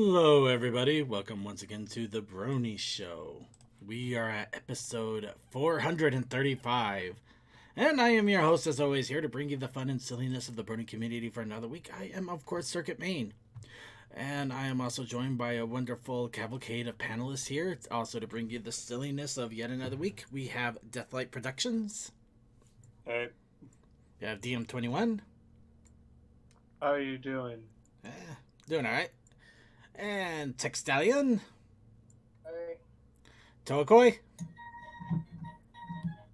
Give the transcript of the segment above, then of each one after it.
Hello, everybody. Welcome once again to the Brony Show. We are at episode 435, and I am your host, as always, here to bring you the fun and silliness of the Brony community for another week. I am, of course, Circuit Main, and I am also joined by a wonderful cavalcade of panelists here, also to bring you the silliness of yet another week. We have Deathlight Productions. Hey. We have DM21. How are you doing? Doing all right. And Textalion. Hey. Toakoi.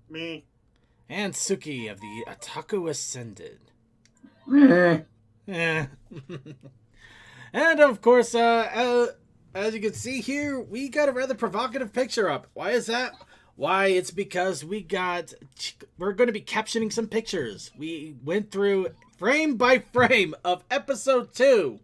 Me. And Suki of the Otaku Ascended. Yeah. And of course, as you can see here, we got a rather provocative picture up. Why is that? Why, it's because we're going to be captioning some pictures. We went through frame by frame of episode 2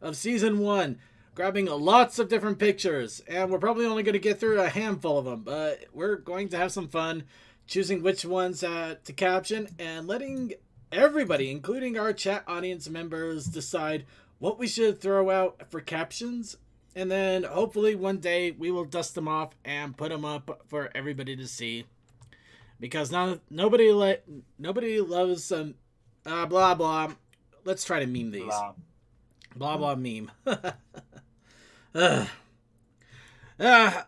of season 1, grabbing lots of different pictures, and we're probably only going to get through a handful of them, but we're going to have some fun choosing which ones to caption and letting everybody, including our chat audience members, decide what we should throw out for captions. And then hopefully one day we will dust them off and put them up for everybody to see, because nobody loves some blah blah. Let's try to meme these. Blah blah meme.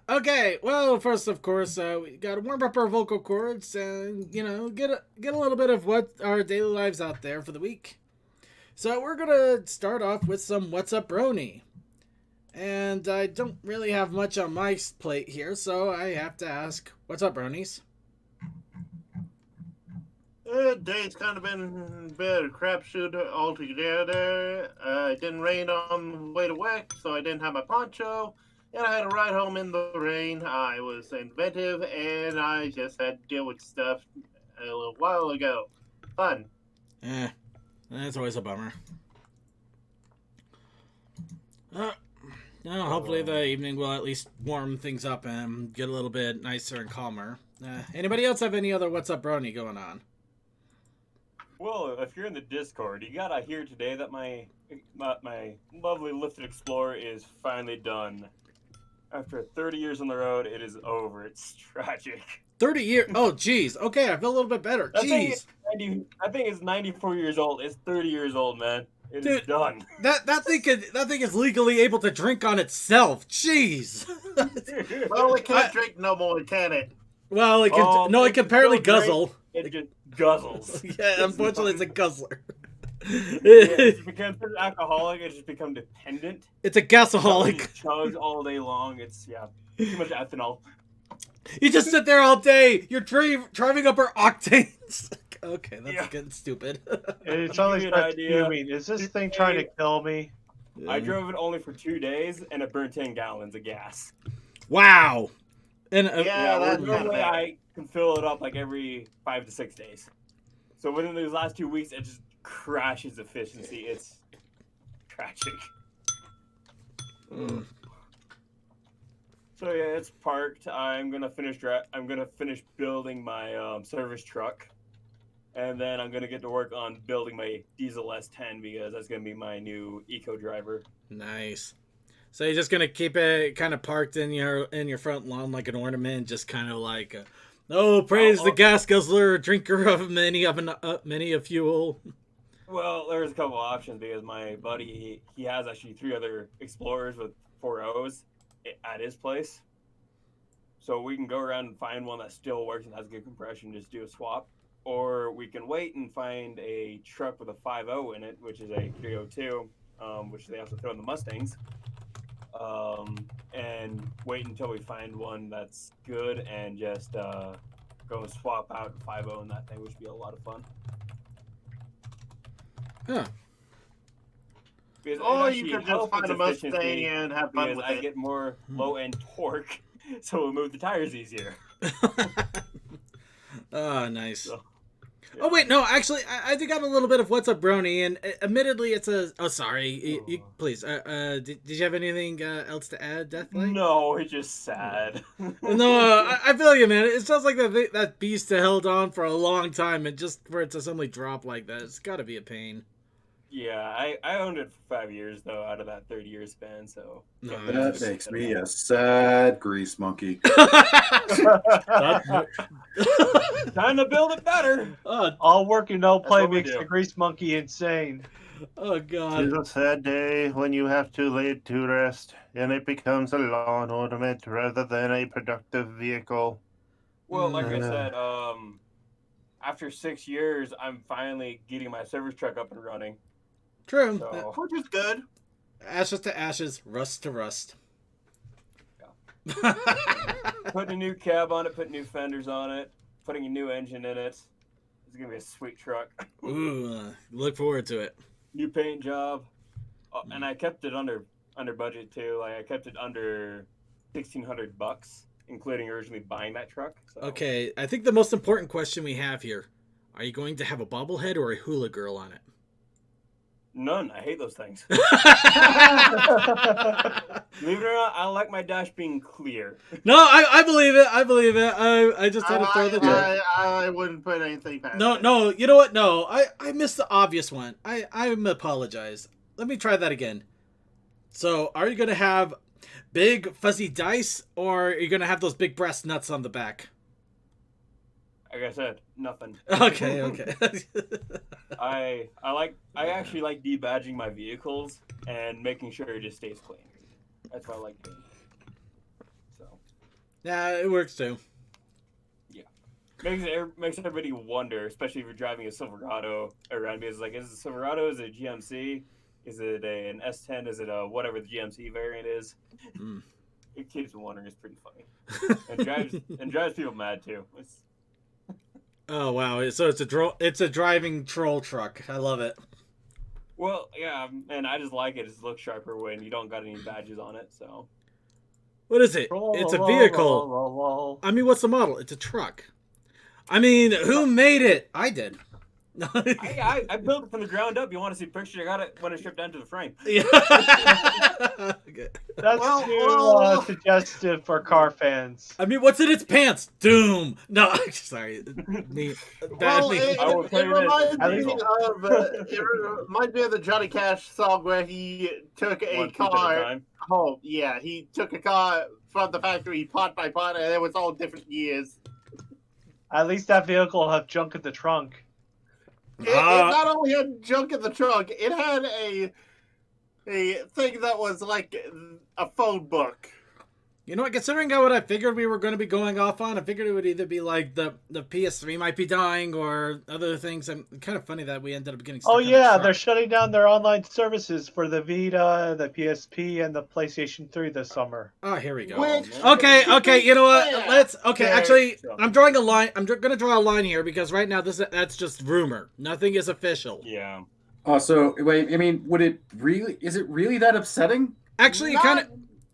Okay, well, first, of course, we got to warm up our vocal cords and, get a little bit of what our daily lives out there for the week. So we're going to start off with some What's Up Brony. And I don't really have much on my plate here, so I have to ask, what's up, Bronies? Day's kind of been a bit of a crapshoot altogether. It didn't rain on the way to work, so I didn't have my poncho. And I had to ride home in the rain. I was inventive, and I just had to deal with stuff a little while ago. Fun. That's always a bummer. Hopefully the evening will at least warm things up and get a little bit nicer and calmer. Anybody else have any other What's Up Brony going on? Well, if you're in the Discord, you gotta hear today that my lovely Lifted Explorer is finally done. After 30 years on the road, it is over. It's tragic. 30 years? Oh, jeez. Okay, I feel a little bit better. Jeez. I think it's 94 years old. It's 30 years old, man. It is done. That thing is legally able to drink on itself. Jeez. Well, it can't drink no more, can it? Well, it can. It can apparently guzzle. It just guzzles. Yeah, unfortunately, it's a guzzler. It becomes an alcoholic. It just becomes dependent. It's a gasaholic. It chugs all day long. It's too much ethanol. You just sit there all day. You're driving up our octanes. Okay, that's getting stupid. It's always not fuming. Is this thing trying to kill me? I drove it only for 2 days, and it burned 10 gallons of gas. Wow. And normally I can fill it up like every 5 to 6 days. So within these last 2 weeks, it just crashes efficiency. It's tragic. So yeah, it's parked. I'm gonna finish building my service truck, and then I'm gonna get to work on building my diesel S10 because that's gonna be my new eco driver. Nice. So you're just gonna keep it kind of parked in your front lawn like an ornament, just kind of like, praise the gas guzzler, drinker of many a fuel. Well, there's a couple options because my buddy he has actually 3 other Explorers with 4.0s at his place, so we can go around and find one that still works and has good compression, just do a swap, or we can wait and find a truck with a 5.0 in it, which is a 302, which they also throw in the Mustangs, and wait until we find one that's good and just go and swap out the 5.0 in that thing, which would be a lot of fun. Huh. Or you could just find a Mustang and have fun with it. I get more low-end torque, so we'll move the tires easier. Oh, nice. So, yeah. Oh, wait, no, actually, I think I have a little bit of What's Up Brony, and admittedly, it's a... Oh, sorry. You, please. Did you have anything else to add, Deathlight? No, it's just sad. No, I feel you, man. It sounds like that beast held on for a long time, and just for it to suddenly drop like that, it's got to be a pain. Yeah, I owned it for 5 years though, out of that 30-year span. So can't really Nice. That makes me a sad grease monkey. That- time to build it better. oh, All work and no That's play what we makes do. the grease monkey insane. oh God. It's a sad day when you have to lay it to rest, and it becomes a lawn ornament rather than a productive vehicle. Well, like I Mm. said, after 6 years, I'm finally getting my service truck up and running. True. So Which is good. Ashes to ashes, rust to rust. putting a new cab on it, putting new fenders on it, putting a new engine in it. It's gonna be a sweet truck. Ooh, look forward to it. New paint job, and I kept it under budget too. Like I kept it under $1,600, including originally buying that truck. So. Okay, I think the most important question we have here: are you going to have a bobblehead or a hula girl on it? None. I hate those things. Believe it or not, I like my dash being clear. No, I believe it. I believe it. I just had to throw the joke. I wouldn't put anything past No, it. no, you know what? No, I missed the obvious one. I'm apologize. Let me try that again. So, are you gonna have big fuzzy dice, or are you gonna have those big breast nuts on the back? Like I said, nothing. Okay, okay. I actually like debadging my vehicles and making sure it just stays clean. That's what I like doing. So Yeah, it works too. makes everybody wonder, especially if you're driving a Silverado around me. It's like, is it a Silverado? Is it a GMC? Is it an S10? Is it a whatever the GMC variant is? Mm. It keeps me wondering. It's pretty funny and drives people mad too. Oh wow! So it's a driving troll truck. I love it. Well, yeah, and I just like it. It just looks sharper when you don't got any badges on it. So What is it? It's a vehicle. I mean, what's the model? It's a truck. I mean, who made it? I did. No. I built it from the ground up. You want to see pictures? I got it when it shipped down to the frame. Yeah. Okay. That's Well, too well. suggestive for car fans. I mean, what's in its pants? Doom. No, sorry. Me. Bad Well, me. I will it tell you this, reminds at me least- of the Johnny Cash song where he took a One piece at a car time. home. Yeah, he took a car from the factory pot by pot, and it was all different years. At least that vehicle will have junk in the trunk. It not only had junk in the trunk, it had a thing that was like a phone book. You know what? Considering what I figured we were going to be going off on, I figured it would either be like the PS3 might be dying or other things. I'm kind of funny that we ended up getting stuck Oh on a yeah, truck. they're shutting down their online services for the Vita, the PSP, and the PlayStation 3 this summer. Oh, here we go. Which- Okay, you know what? Yeah. Let's. Okay, Okay, actually, so- I'm drawing a line. I'm going to draw a line here because right now that's just rumor. Nothing is official. Yeah. So wait, I mean, is it really that upsetting? Actually, Not- kind of.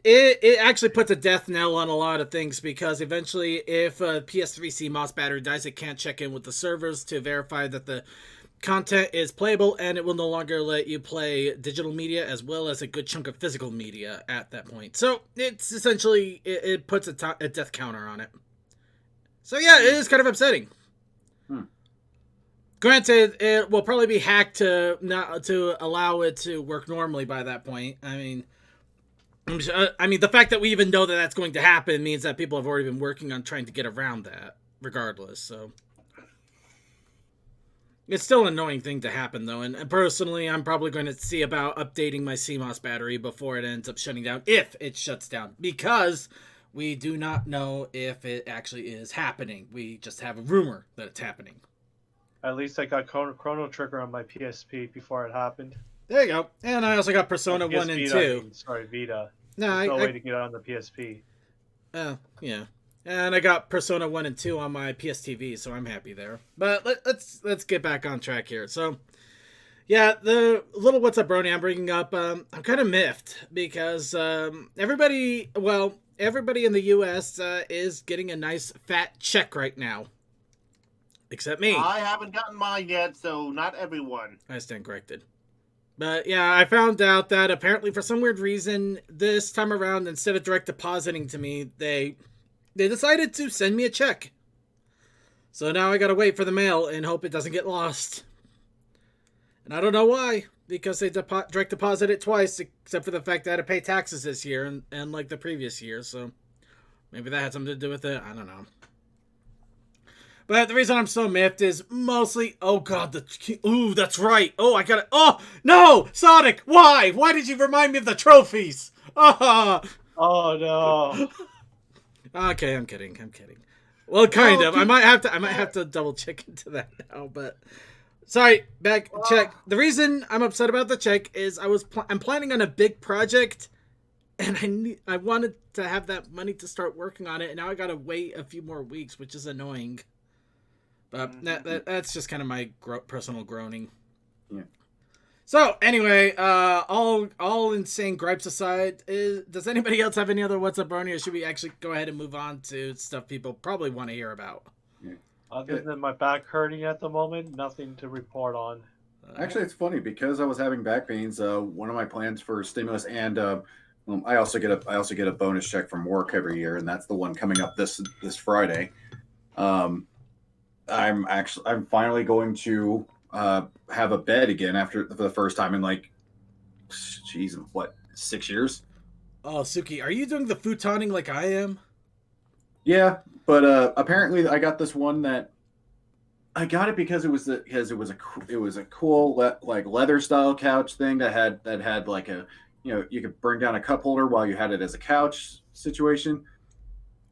It actually puts a death knell on a lot of things because eventually, if a PS3 CMOS battery dies, it can't check in with the servers to verify that the content is playable, and it will no longer let you play digital media as well as a good chunk of physical media at that point. So it's essentially it puts a death counter on it. So yeah, it is kind of upsetting. Granted, it will probably be hacked to allow it to work normally by that point. I mean, the fact that we even know that that's going to happen means that people have already been working on trying to get around that, regardless. So it's still an annoying thing to happen, though. And personally, I'm probably going to see about updating my CMOS battery before it ends up shutting down, if it shuts down, because we do not know if it actually is happening. We just have a rumor that it's happening. At least I got Chrono Trigger on my PSP before it happened. There you go. And I also got Persona PS 1 and Vita, 2. Sorry, Vita. No, There's no I way to get it on the PSP. yeah. And I got Persona 1 and 2 on my PSTV, so I'm happy there. But let's get back on track here. So, yeah, the little What's Up Brony I'm bringing up, I'm kind of miffed because everybody in the U.S. Is getting a nice fat check right now. Except me. I haven't gotten mine yet, so not everyone. I stand corrected. But yeah, I found out that apparently for some weird reason this time around, instead of direct depositing to me, they decided to send me a check. So now I gotta wait for the mail and hope it doesn't get lost. And I don't know why. because they direct deposit it twice, except for the fact that I had to pay taxes this year and like the previous year. So maybe that had something to do with it. I don't know. But the reason I'm so miffed is mostly, oh god, ooh, that's right. Oh, I gotta, oh, no, Sonic, why? Why did you remind me of the trophies? Oh, Oh no. okay, I'm kidding. Well, kind of. I might have to double check into that now, but sorry, check. The reason I'm upset about the check is I'm planning on a big project, and I wanted to have that money to start working on it, and now I gotta wait a few more weeks, which is annoying. But that's just kind of my personal groaning. Yeah. So anyway, all insane gripes aside, does anybody else have any other What's Up Brony, or should we actually go ahead and move on to stuff people probably want to hear about? Yeah. Other than my back hurting at the moment, nothing to report on. Actually, it's funny because I was having back pains. One of my plans for stimulus, and I also get a bonus check from work every year, and that's the one coming up this Friday. I'm finally going to have a bed again for the first time in like, geez, what, 6 years? Oh, Suki, are you doing the futoning like I am? Yeah, but apparently I got this one that I got it because it was a cool like leather style couch thing that had like a, you could bring down a cup holder while you had it as a couch situation.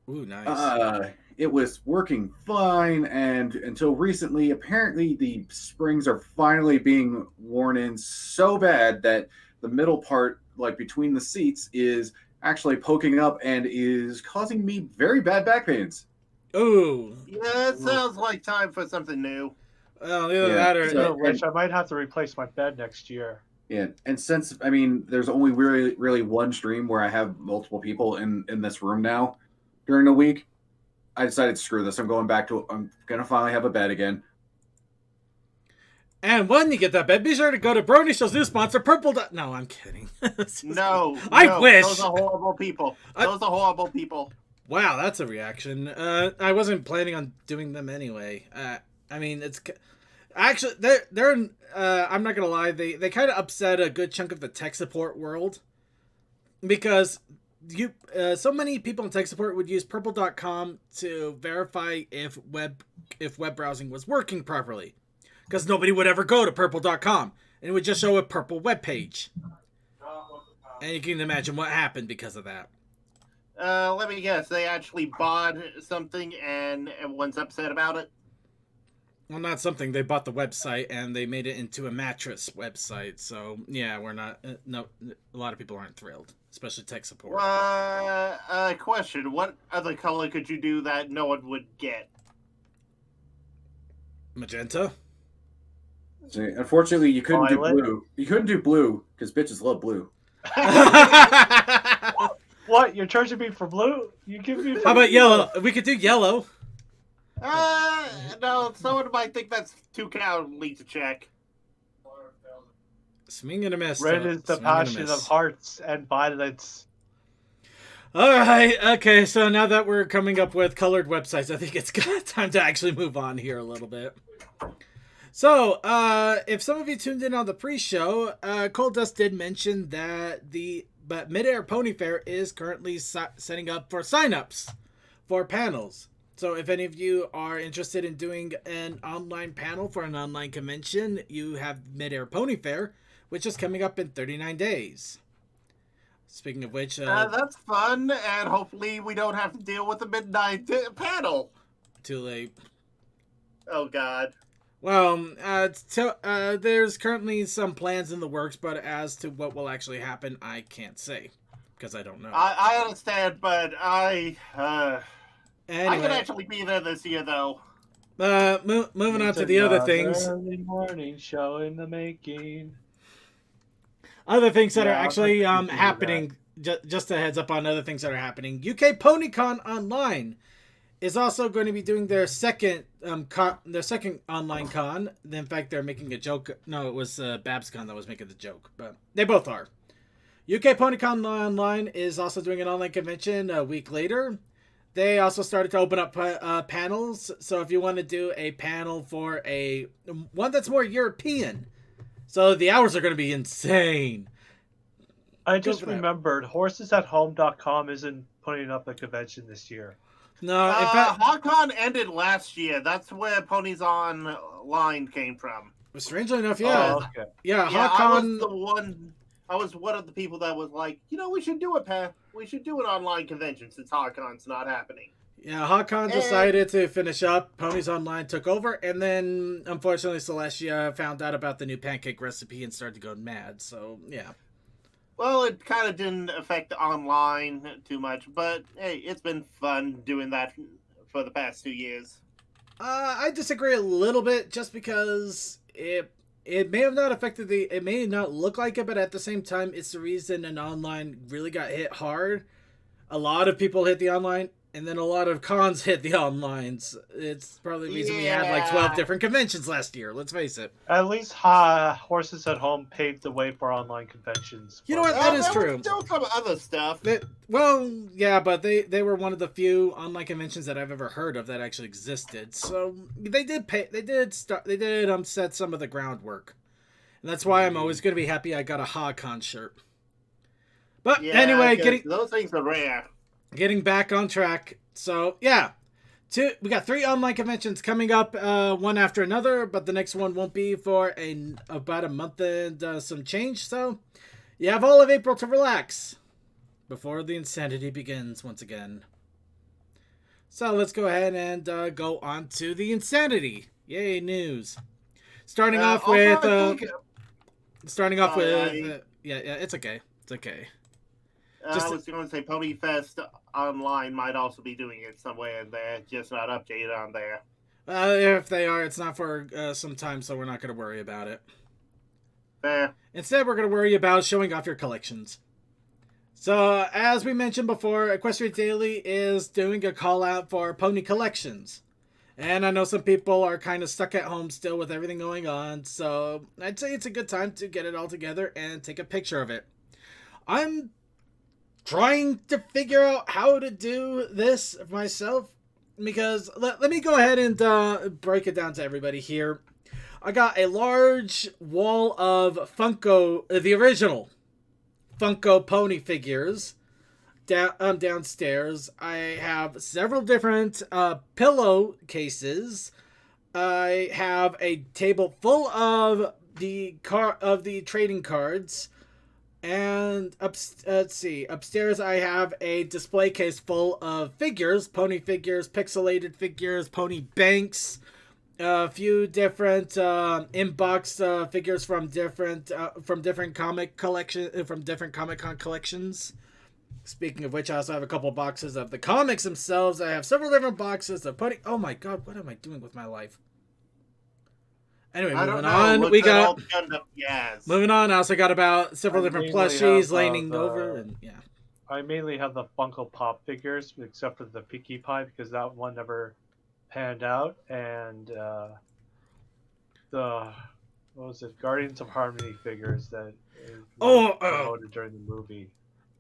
Ooh, nice. It was working fine, and until recently, apparently the springs are finally being worn in so bad that the middle part, like between the seats, is actually poking up and is causing me very bad back pains. Ooh. Yeah, it sounds like time for something new. Well, either that or... Speaking of which, I might have to replace my bed next year. Yeah, and since, I mean, there's only really one stream where I have multiple people in this room now during the week, I decided, screw this. I'm going to finally have a bed again. And when you get that bed, be sure to go to Brony Show's new sponsor, Purple. No, I'm kidding. No, I wish. Those are horrible people. Those are horrible people. Wow, that's a reaction. I wasn't planning on doing them anyway. I mean, it's actually they're. I'm not gonna lie. They kind of upset a good chunk of the tech support world because so many people in tech support would use purple.com to verify if web browsing was working properly, because nobody would ever go to purple.com and it would just show a purple web page, and you can imagine what happened because of that. Let me guess. They actually bought something and everyone's upset about it. Well, not something. They bought the website and they made it into a mattress website. So yeah, we're not. No, a lot of people aren't thrilled, especially tech support. Question: what other color could you do that no one would get? Magenta. See, unfortunately, you couldn't do blue. You couldn't do blue because bitches love blue. What? You're charging me for blue? You give me. How about yellow? We could do yellow. No, someone might think that's too cowardly to check. Swing and a miss. Red is the passion of hearts and violets. Alright, okay, so now that we're coming up with colored websites, I think it's time to actually move on here a little bit. So, if some of you tuned in on the pre-show, Cold Dust did mention that Mid-Air Pony Fair is currently setting up for sign-ups for panels. So if any of you are interested in doing an online panel for an online convention, you have Mid-Air Pony Fair, which is coming up in 39 days. Speaking of which... that's fun, and hopefully we don't have to deal with the midnight panel. Too late. Oh, God. Well, there's currently some plans in the works, but as to what will actually happen, I can't say, because I don't know. I understand, but Anyway. I can actually be there this year, though. Moving on to the other things. Early morning show in the making. Other things that are actually happening. Just a heads up on other things that are happening. UK PonyCon Online is also going to be doing their second online con. In fact, they're making a joke. No, it was BabsCon that was making the joke, but they both are. UK PonyCon Online is also doing an online convention a week later. They also started to open up panels. So if you want to do a panel for one that's more European, So the hours are going to be insane. I Go just for that. remembered horsesathome.com isn't putting up a convention this year. No, in fact, HawkCon ended last year. That's where Ponies Online came from. strangely enough, yeah. Oh, okay. Yeah, Yeah, HawkCon. I was one of the people that was like, we should do it, Pat. We should do an online convention since HawkCon's not happening. Yeah, HawkCon And- decided to finish up. Ponies Online took over, and then unfortunately Celestia found out about the new pancake recipe and started to go mad. So yeah. Well, it kind of didn't affect online too much, but hey, it's been fun doing that for the past 2 years. I disagree a little bit, just because it may have not affected it may not look like it, but at the same time, it's the reason an online really got hit hard. A lot of people hit the online, and then a lot of cons hit the onlines. It's probably the reason we had like 12 Yeah. different conventions last year. Let's face it. At least Horses at Home paved the way for online conventions. You know what? That is there true. was still some other stuff. Well, yeah, but they were one of the few online conventions that I've ever heard of that actually existed. So they did set some of the groundwork, and that's why I'm always going to be happy I got a HawkCon shirt. But Yeah, anyway, 'cause those things are rare. getting back on track. So yeah, we got 3 online conventions coming up, one after another, but the next one won't be for about a month and some change. So you have all of April to relax before the insanity begins once again. So let's go ahead and go on to the insanity. Yay, news. Starting off Also, with I think, yeah, it's okay. It's okay. I just- was going to say Pony Fest Online might also be doing it somewhere in there, just not updated on there. If they are, it's not for some time, so we're not going to worry about it. Fair. Instead, we're going to worry about showing off your collections. So, as we mentioned before, Equestria Daily is doing a call out for pony collections. And I know some people are kind of stuck at home still with everything going on, so I'd say it's a good time to get it all together and take a picture of it. I'm trying to figure out how to do this myself, because let me go ahead and break it down to everybody here. I got a large wall of Funko, the original Funko pony figures downstairs. I have several different pillow cases. I have a table full of the trading cards. And let's see. Upstairs, I have a display case full of figures, pony figures, pixelated figures, pony banks, a few different inbox figures from different Comic Con collections. Speaking of which, I also have a couple boxes of the comics themselves. I have several different boxes of putting. Oh my god, what am I doing with my life? Anyway, I don't moving know. on. Look We at got. all the Gundam Yaz. Moving on, I also got about several I different mainly plushies have, leaning the- over, and yeah. I mainly have the Funko Pop figures, except for the Pinkie Pie, because that one never panned out, and the what was it, Guardians of Harmony figures that Oh, promoted during the movie.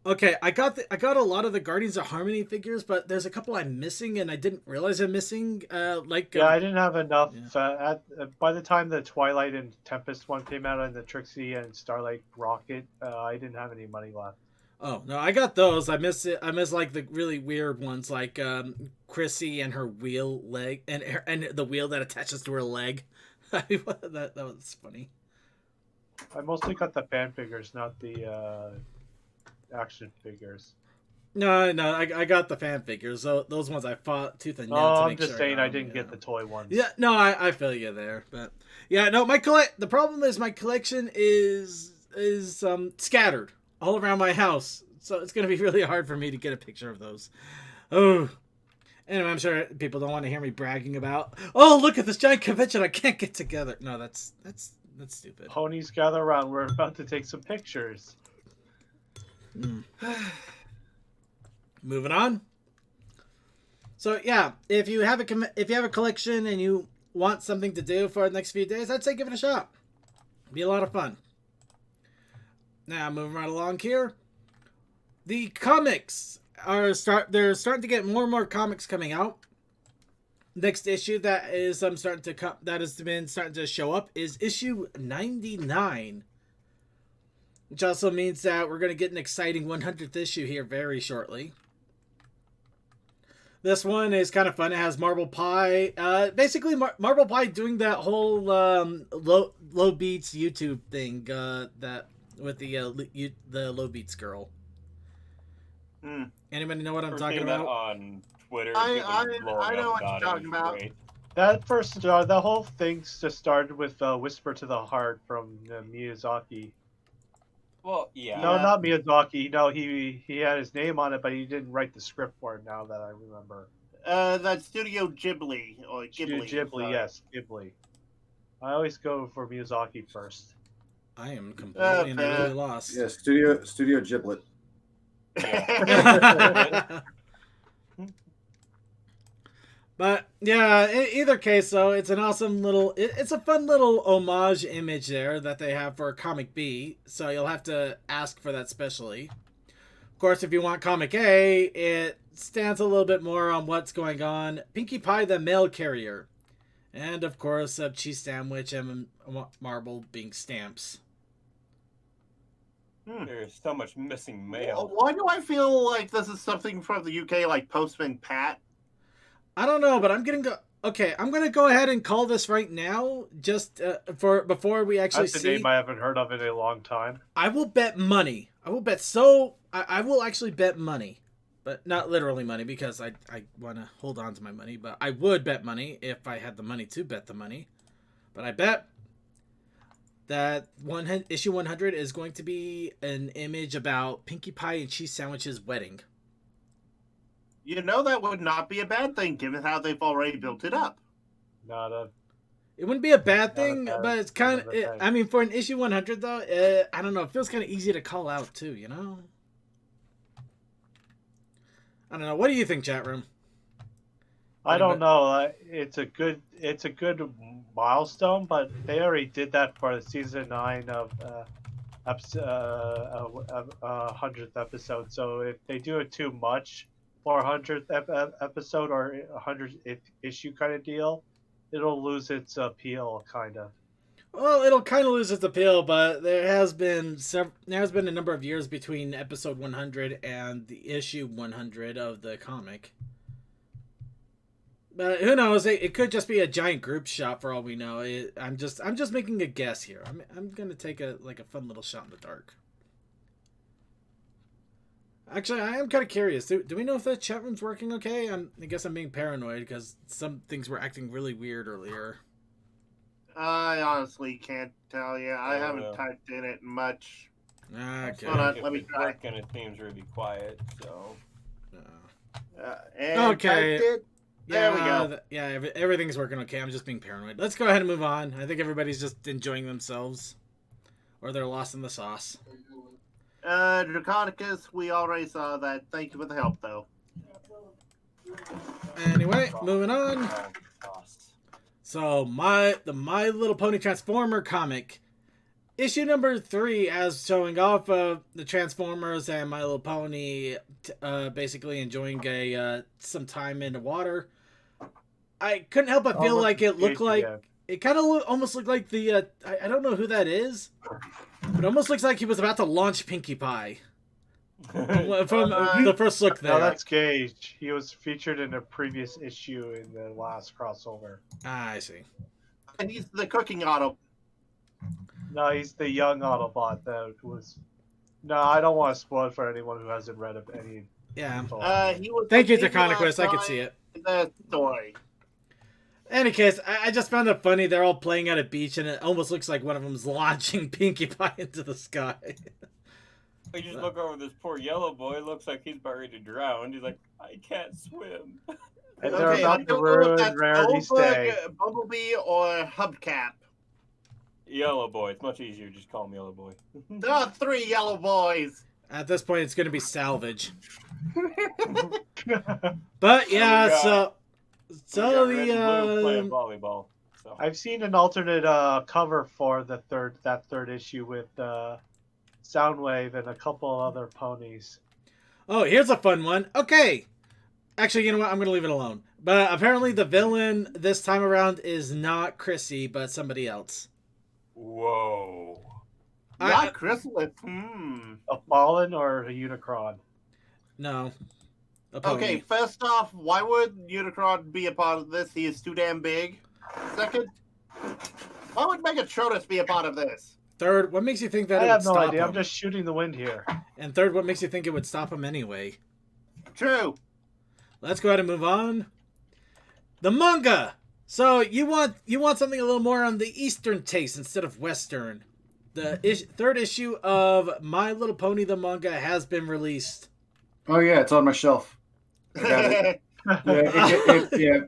Okay, I got a lot of the Guardians of Harmony figures, but there's a couple I'm missing, and I didn't realize I'm missing. Yeah, I didn't have enough. Yeah. By the time the Twilight and Tempest one came out, and the Trixie and Starlight Rocket, I didn't have any money left. Oh no, I got those. I miss it. I miss like the really weird ones, like Chrissy and her wheel leg, and the wheel that attaches to her leg. that was funny. I mostly got the fan figures, not the action figures. No, I got the fan figures. Those ones I fought tooth and nail. Oh, to I'm make just sure saying I got them, didn't get the toy ones. Yeah, no, I feel you there, but yeah, no, the problem is my collection is scattered all around my house, so it's gonna be really hard for me to get a picture of those. Oh, anyway, I'm sure people don't want to hear me bragging about. Oh, look at this giant convention I can't get together. No, that's stupid. Ponies gather around. We're about to take some pictures. Moving on. So yeah, if you have a collection and you want something to do for the next few days, I'd say give it a shot. Be a lot of fun. Now moving right along here, the comics they're starting to get more and more comics coming out. next issue that is starting to come, that has been starting to show up is issue 99, which also means that we're going to get an exciting 100th issue here very shortly. This one is kind of fun. It has Marble Pie, basically Marble Pie doing that whole low beats YouTube thing that with the low beats girl. Anybody know what I'm talking about? On Twitter. I know what you're talking about. Great. That first, the whole thing just started with "Whisper to the Heart" from Miyazaki. Well, yeah. No, not Miyazaki. No, he had his name on it, but he didn't write the script for it. Now that I remember. That's Studio Ghibli or Ghibli. Ghibli, yes, Ghibli. I always go for Miyazaki first. I am completely and utterly lost. Yeah, Studio Giblet. But yeah, in either case, though, it's an awesome little, it's a fun little homage image there that they have for Comic B. So you'll have to ask for that specially. Of course, if you want Comic A, it stands a little bit more on what's going on. Pinkie Pie the mail carrier, and of course, a cheese sandwich and marble being stamps. There's so much missing mail. Why do I feel like this is something from the UK, like Postman Pat? I don't know, but I'm gonna go ahead and call this right now, just for before we actually That's a see. name I haven't heard of in a long time. I will bet money. I will actually bet money, but not literally money because I want to hold on to my money. But I would bet money if I had the money to bet the money. But I bet that issue 100 is going to be an image about Pinkie Pie and Cheese Sandwich's wedding. You know, that would not be a bad thing, given how they've already built it up. It wouldn't be a bad thing, bad- but it's kind not a bad of. thing. I mean, for an issue 100 though, I don't know. It feels kind of easy to call out too. You know. I don't know. What do you think, chat room? I don't know. It's a good milestone, but they already did that for season 9 of 100th episode. So if they do it too much for 100th episode or 100th issue kind of deal, it'll lose its appeal, kind of. Well, it'll kind of lose its appeal, but there has been a number of years between episode 100 and the issue 100 of the comic. But who knows? It could just be a giant group shot for all we know. I'm just making a guess here. I'm gonna take a fun little shot in the dark. Actually, I am kind of curious. Do we know if the chat room's working okay? I guess I'm being paranoid because some things were acting really weird earlier. I honestly can't tell you. I don't haven't know. typed in it much. Okay. Hold on, If let me it's try. working, it seems really quiet. So And Okay. typed it. There we go. Everything's working okay. I'm just being paranoid. Let's go ahead and move on. I think everybody's just enjoying themselves. Or they're lost in the sauce. Draconicus, we already saw that. Thank you for the help, though. Anyway, moving on. So, My Little Pony Transformer comic. Issue number 3 as showing off the Transformers and My Little Pony basically enjoying some time in the water. I couldn't help but feel like it looked like... It kind of almost looked like the... I don't know who that is. But it almost looks like he was about to launch Pinkie Pie. From the first look there. No, that's Gage. He was featured in a previous issue in the last crossover. I see. And he's the cooking auto. No, he's the young Autobot that was... No, I don't want to spoil it for anyone who hasn't read any... Yeah. He was Thank you, the Draconicus. I could last see it. time in the story. Any case, I just found it funny. They're all playing at a beach, and it almost looks like one of them's launching Pinkie Pie into the sky. You just look over this poor yellow boy. Looks like he's about ready to drown. He's like, I can't swim. And they're I about to don't know if ruin that's Rarity's Goldberg, day. Bumblebee or Hubcap. Yellow boy. It's much easier. Just call him yellow boy. There are 3 yellow boys. At this point, it's going to be salvage. But yeah, We got red and blue playing the volleyball. So I've seen an alternate cover for that third issue with Soundwave and a couple other ponies. oh, here's a fun one. Okay, actually, you know what? I'm going to leave it alone. But apparently the villain this time around is not Chrissy, but somebody else. Whoa. Not Chrysalis. A Fallen or a Unicron? No. A pony. Okay, first off, why would Unicron be a part of this? He is too damn big. Second, why would Megatronus be a part of this? Third, what makes you think that I it have would no stop idea. him? I'm just shooting the wind here. And third, what makes you think it would stop him anyway? True. Let's go ahead and move on. The manga. So you want something a little more on the Eastern taste instead of Western. The third issue of My Little Pony the manga has been released. Oh yeah, it's on my shelf. I got it. Yeah.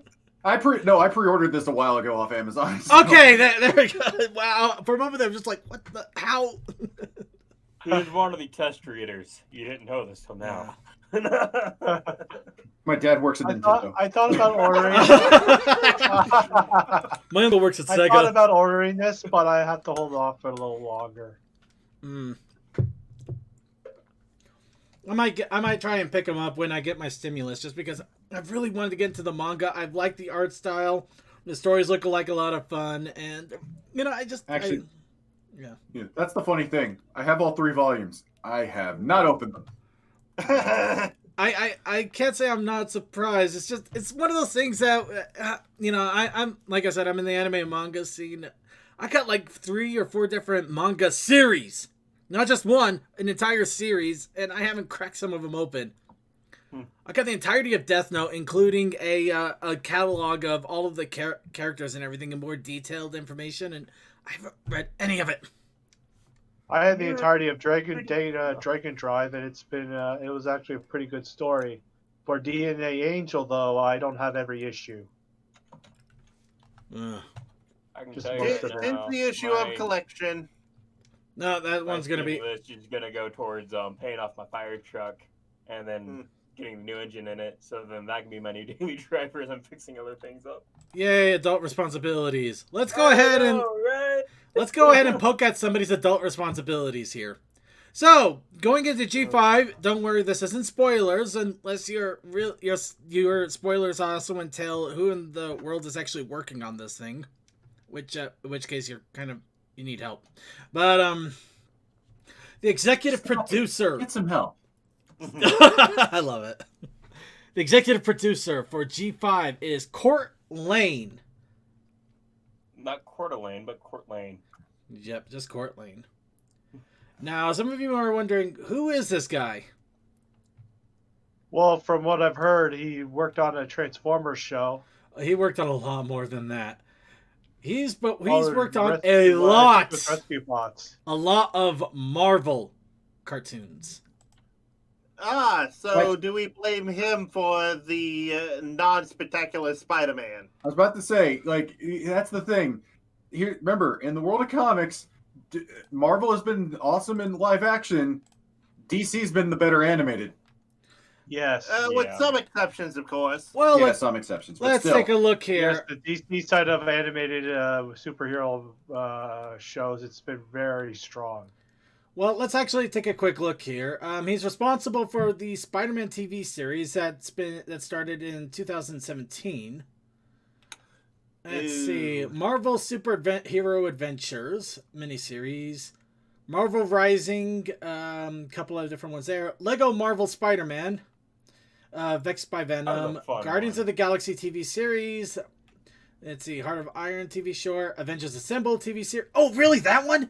I pre-ordered this a while ago off Amazon. So. Okay, there we go. Wow. For a moment there, I'm just like, what the? How? He was one of the test readers. You didn't know this till now. My dad works at Nintendo. I thought about ordering. My uncle works at I Sega. thought about ordering this, but I have to hold off for a little longer. I might try and pick them up when I get my stimulus, just because I've really wanted to get into the manga. I've liked the art style. The stories look like a lot of fun, and Actually, yeah, that's the funny thing. I have all 3 volumes. I have not opened them. I can't say I'm not surprised. It's one of those things that I'm like I said, I'm in the anime and manga scene. I got like 3 or 4 different manga series, not just one, an entire series, and I haven't cracked some of them open. I got the entirety of Death Note, including a catalog of all of the characters and everything, and more detailed information, and I haven't read any of it. I had the entirety of Dragon Drive, and it was actually a pretty good story. For DNA Angel, though, I don't have every issue. I can Just tell you most right of it. Since now, the issue my- of collection. No, that one's gonna be. This is gonna go towards paying off my fire truck, and then getting the new engine in it. So then that can be my new daily driver as I'm fixing other things up. Yay, adult responsibilities. Let's go ahead and poke at somebody's adult responsibilities here. So, going into G5, don't worry, this isn't spoilers unless your spoilers also entail who in the world is actually working on this thing, in which case you need help. But the executive producer. Get some help. I love it. The executive producer for G5 is Court Lane. Not Coeur d'Alene, but Court Lane. Yep, just Court Lane. Now, some of you are wondering, who is this guy? Well, from what I've heard, he worked on a Transformers show. He worked on a lot more than that. He's worked on Rescue Bots. a lot of Marvel cartoons. So do we blame him for the non-spectacular Spider-Man? I was about to say, like, that's the thing. Here, remember, in the world of comics, Marvel has been awesome in live action. DC's been the better animated. Yes. With some exceptions, of course. Well, Yeah, some exceptions. But let's still. take a look Yes, here. the DC side of animated superhero shows, it's been very strong. Well, let's actually take a quick look here. He's responsible for the Spider-Man TV series that started in 2017. Let's see. Marvel Hero Adventures miniseries. Marvel Rising, couple of different ones there. Lego Marvel Spider-Man. Vexed by Venom. Guardians of the Galaxy TV series. Let's see. Heart of Iron TV show. Avengers Assemble TV series. Oh, really? That one?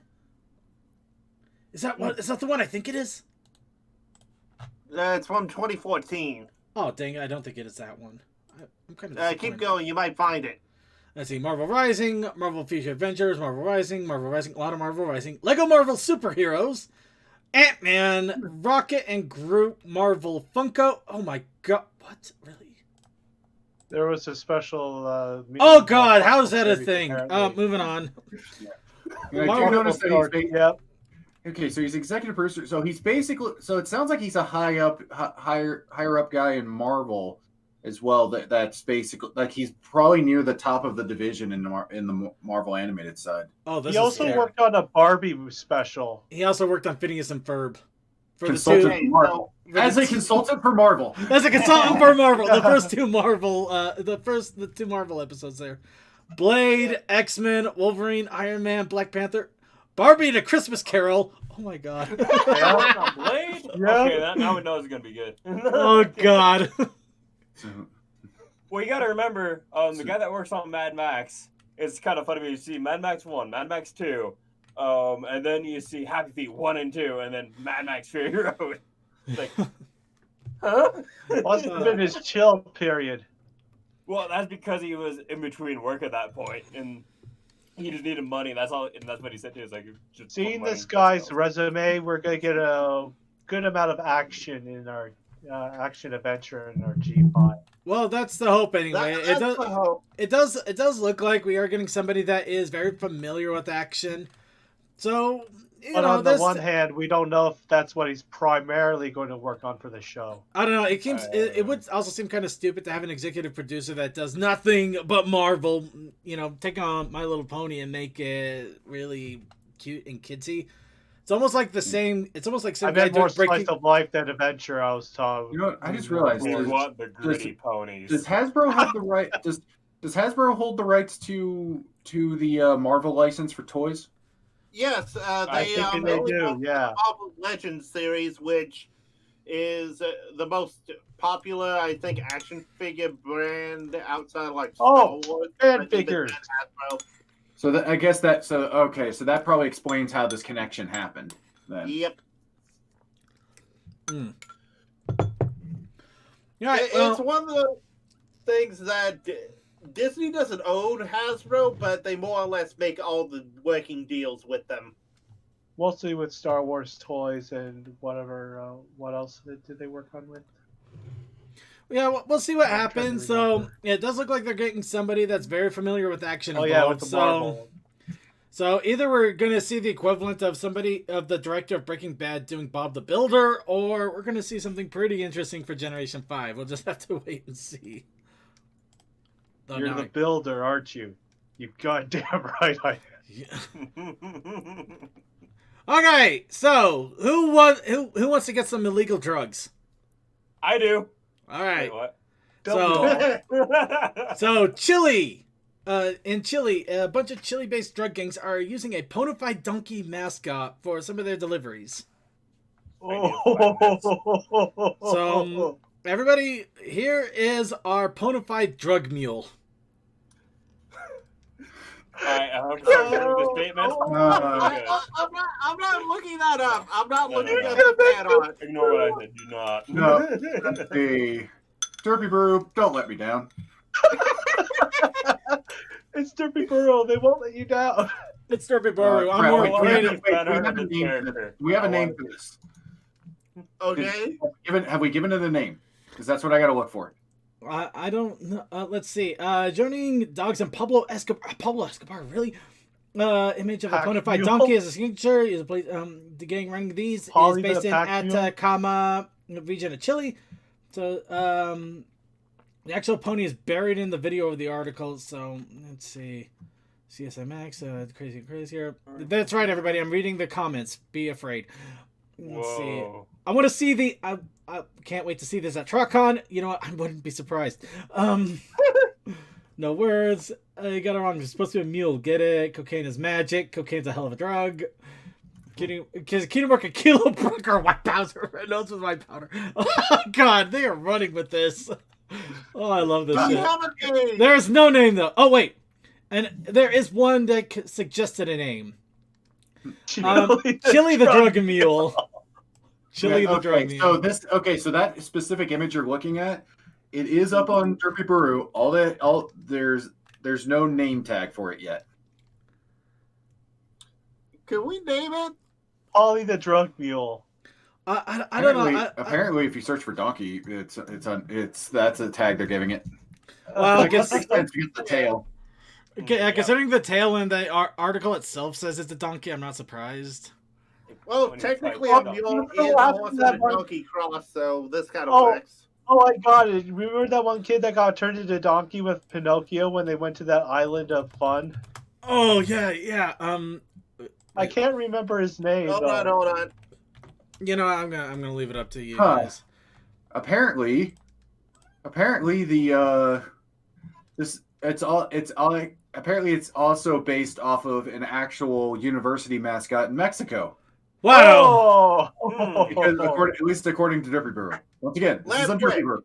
Is that the one I think it is? It's from 2014. Oh, dang it. I don't think it is that one. I'm kind of Keep going. You might find it. Let's see. Marvel Rising, Marvel Future Adventures, Marvel Rising, a lot of Marvel Rising. Lego Marvel Superheroes, Ant-Man, Rocket and Groot, Marvel Funko. Oh my god. What? Really? There was a special... Oh god, how is that a thing? apparently. Moving on. I Marvel do notice that he's Yep. okay, so he's executive producer. So he's basically, so it sounds like he's a higher up guy in Marvel as well. That's basically like he's probably near the top of the division in the Marvel animated side. Oh, this He is also scary. worked on a Barbie special. He also worked on Phineas and Ferb. for Consultant the for Marvel. As a consultant for Marvel. As a consultant for Marvel, the first two Marvel, the two Marvel episodes there. Blade, X-Men, Wolverine, Iron Man, Black Panther, Barbie and a Christmas Carol. Oh my god. Blade? Yeah. Okay, now we know it's gonna be good. Oh god. Well, you gotta remember, the guy that works on Mad Max, it's kind of funny when you see Mad Max 1, Mad Max 2, and then you see Happy Feet 1 and 2, and then Mad Max Fury Road. It's like, huh? Must have been his chill period. Well, that's because he was in between work at that point, and he just needed money. And that's all, and that's what he said to us. Like, just Seeing put money this in guy's himself. resume, we're gonna get a good amount of action in our action adventure in our G5. Well, that's the hope anyway. That's the hope. It does look like we are getting somebody that is very familiar with action. So, But on the one hand, we don't know if that's what he's primarily going to work on for the show. I don't know. It would also seem kind of stupid to have an executive producer that does nothing but Marvel, take on My Little Pony and make it really cute and kidsy. It's almost like the same. It's almost like I some guy meant more doing slice of life than adventure. I was talking. You know what? I just realized. We want the gritty ponies. Does Hasbro have the right? Does Hasbro hold the rights to the Marvel license for toys? Yes, I think they only do. have Yeah. the Marvel Legends series, which is the most popular, I think, action figure brand outside of like Oh, Star Wars. fan I think figures. that's Hasbro. So I guess that. So okay. So that probably explains how this connection happened. Then. Yep. Yeah, It's one of the things that Disney doesn't own Hasbro, but they more or less make all the working deals with them. Mostly with Star Wars toys and whatever. What else did they work on with? yeah, we'll see what I'm trying to happens. So remember. it does look like they're getting somebody that's very familiar with action. Oh involved. yeah, with the Marvel. So either we're gonna see the equivalent of the director of Breaking Bad doing Bob the Builder, or we're gonna see something pretty interesting for Generation 5. We'll just have to wait and see. Oh, You're now the builder, aren't you? You goddamn right I am. Yeah. Okay, so who wants to get some illegal drugs? I do. All right. Wait, what? So Chile, in Chile, a bunch of Chile-based drug gangs are using a bona fide donkey mascot for some of their deliveries. So everybody, here is our bona fide drug mule. Alright, I hope you remember the statement. I'm not looking that up. I'm not No, looking no, at no. the add-on. Ignore what I said. Do not. No. Hey, Derpy Brew, don't let me down. It's Derpy Burrow. They won't let you down. It's Derpy Burrow. I'm crap, more wait, creative. we have a name for this. We have a name for this. Okay. Have we given it a name? Because that's what I got to look for. I don't know. Let's see. Joining dogs and Pablo Escobar, really? Image of a Pack bona fide mule. donkey as a signature. Is a place. The gang running these Polly is based the in pack mule? Atacama region of Chile. So the actual pony is buried in the video of the article. So let's see. CSMX, crazy and crazier. That's right, everybody. I'm reading the comments. Be afraid. Let's see. Whoa. I want to see the. I can't wait to see this at TruckCon. You know what? I wouldn't be surprised. No words. You got it wrong. It's supposed to be a mule. Get it? Cocaine is magic. Cocaine's a hell of a drug. Because Kingdom Work a kilo Brooker white powder. Red nose with white powder. Oh God, they are running with this. Oh, I love this We shit. have a name. There's no name though. Oh wait, and there is one that suggested a name. Chili the drug mule. Chili the drug mule. So that specific image you're looking at, it is up on Derpy Brew. There's no name tag for it yet. Can we name it? Polly the drug mule. I don't know. Apparently, if you search for donkey, that's a tag they're giving it. Well, I guess Makes sense to get the tail. yeah, considering the tail in the article itself says it's a donkey, I'm not surprised. Well, When you technically fight a the mule donkey. is a horse and a That one- donkey cross, so this kind of Oh. works. Oh, I got it. Remember that one kid that got turned into a donkey with Pinocchio when they went to that island of fun? Oh yeah. I can't remember his name. Hold though. on. You know, I'm gonna leave it up to you Huh. guys. Apparently the apparently it's also based off of an actual university mascot in Mexico. Wow. Because at least according to Derpy Brewer. Once again, this is on Derpy Brewer.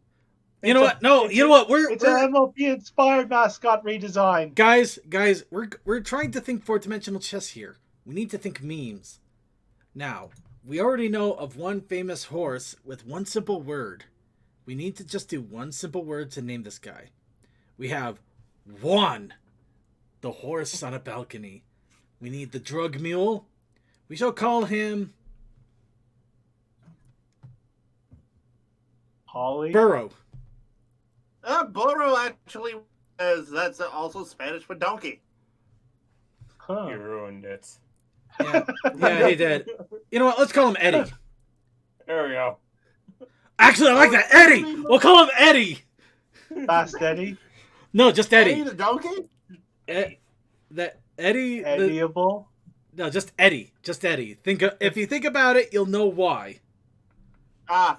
You know what? No, you know what? It's an MLP inspired mascot redesign. Guys, we're trying to think fourth dimensional chess here. We need to think memes. Now, we already know of one famous horse with one simple word. We need to just do one simple word to name this guy. We have Juan, the horse on a balcony. We need the drug mule. We shall call him Holly. Burro. Burro actually that's also Spanish for donkey. Huh. You ruined it. Yeah, he did. You know what? Let's call him Eddie. There we go. Actually, I like that. Eddie! We'll call him Eddie! Fast Eddie. No, just Eddie. Eddie the donkey? Eddie. Ediable. No, just Eddie. Just Eddie. If you think about it, you'll know why.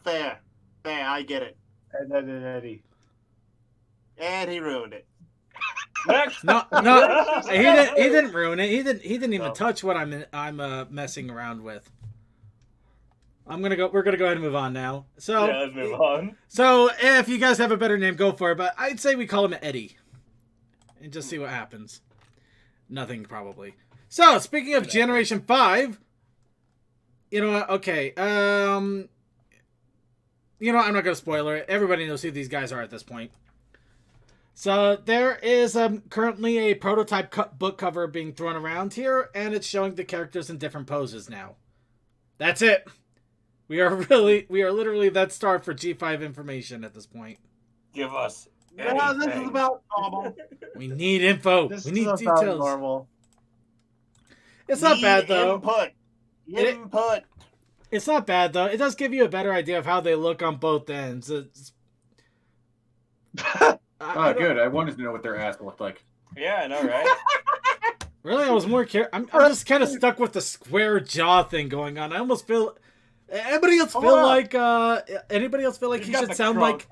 Fair. I get it. And then an Eddie. And he ruined it. Next. No, he didn't ruin it. He didn't even touch what I'm messing around with. We're gonna go ahead and move on now. So Yeah, let's move on. So if you guys have a better name, go for it. But I'd say we call him Eddie, and just see what happens. Nothing probably. So speaking of Generation 5, you know what? Okay. You know what? I'm not gonna spoiler it. Everybody knows who these guys are at this point. So there is currently a prototype book cover being thrown around here, and it's showing the characters in different poses now. That's it. We are literally that star for G5 information at this point. Give us. Yeah, this is anything. about normal. We need info. This We is need about details. normal. It's not Need bad though. Input. It's not bad though. It does give you a better idea of how they look on both ends. Oh, good. I wanted to know what their ass looked like. Yeah, I know, right? Really, I was more I'm just kind of stuck with the square jaw thing going on. I almost feel. Anybody else feel like he should sound like?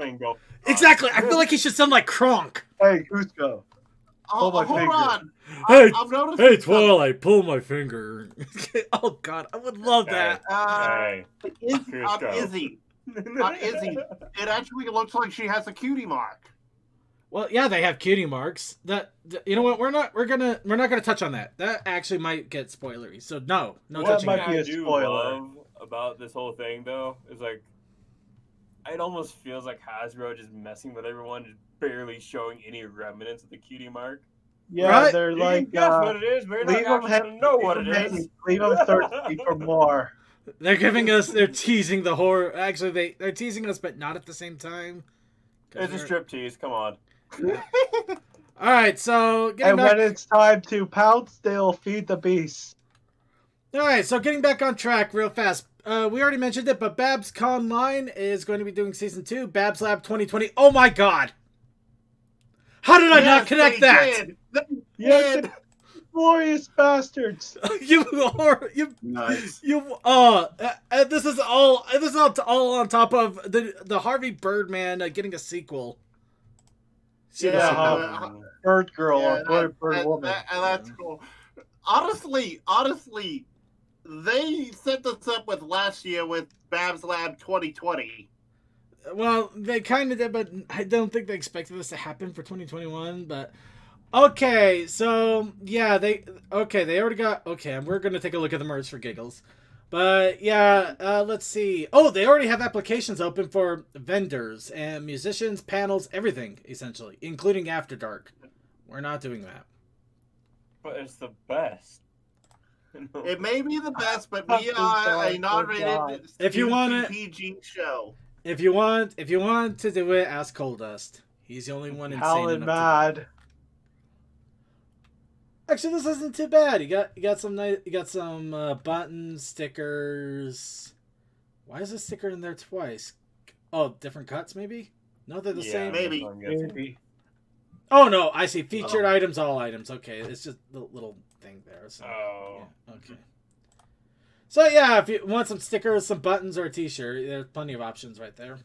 Exactly. I feel like he should sound like Kronk. Hey, Cusco. Hold finger. on. Hey, I've noticed hey, Twilight, pull my finger. Oh God, I would love that. Hey. Izzy. Izzy. It actually looks like she has a cutie mark. Well, yeah, they have cutie marks. You know what? We're not gonna touch on that. That actually might get spoilery. So no That touching might that. be a I do spoiler. love about this whole thing though is like it almost feels like Hasbro just messing with everyone, just barely showing any remnants of the cutie mark. Yeah, Right? they're You like, can guess what it is, but you're leave not them actually gonna know what it is. Leave them thirsty for more. They're teasing the horror. Actually, they're teasing us, but not at the same time. It's a strip tease. Come on. All right, so getting And back. when it's time to pounce, they'll feed the beast. All right, so getting back on track real fast. We already mentioned it, but Babs Conline is going to be doing season 2, Babs Lab 2020. Oh my God! How did I not connect that? Yes, glorious bastards. you. Nice. This is all on top of the Harvey Birdman getting a sequel. Yeah, bird girl or bird woman. That's cool. Honestly, they set this up with last year with Babs Lab 2020. Well, they kind of did, but I don't think they expected this to happen for 2021. But okay, so yeah, they already got and we're gonna take a look at the merch for giggles. But yeah, let's see. Oh, they already have applications open for vendors and musicians, panels, everything essentially, including After Dark. We're not doing that. But it's the best. It may be the best, but we are a non-rated If you want it- PG show. If you want to do it, ask Coldust. He's the only one insane Howlin' enough to do it. mad. Actually, this isn't too bad. You got some buttons, stickers. Why is a sticker in there twice? Oh, different cuts maybe? No, they're the same. maybe. Maybe. Oh no, I see. Featured items, all items. Okay, it's just the little thing there. So, Oh. yeah, okay. So yeah, if you want some stickers, some buttons, or a T-shirt, there's plenty of options right there.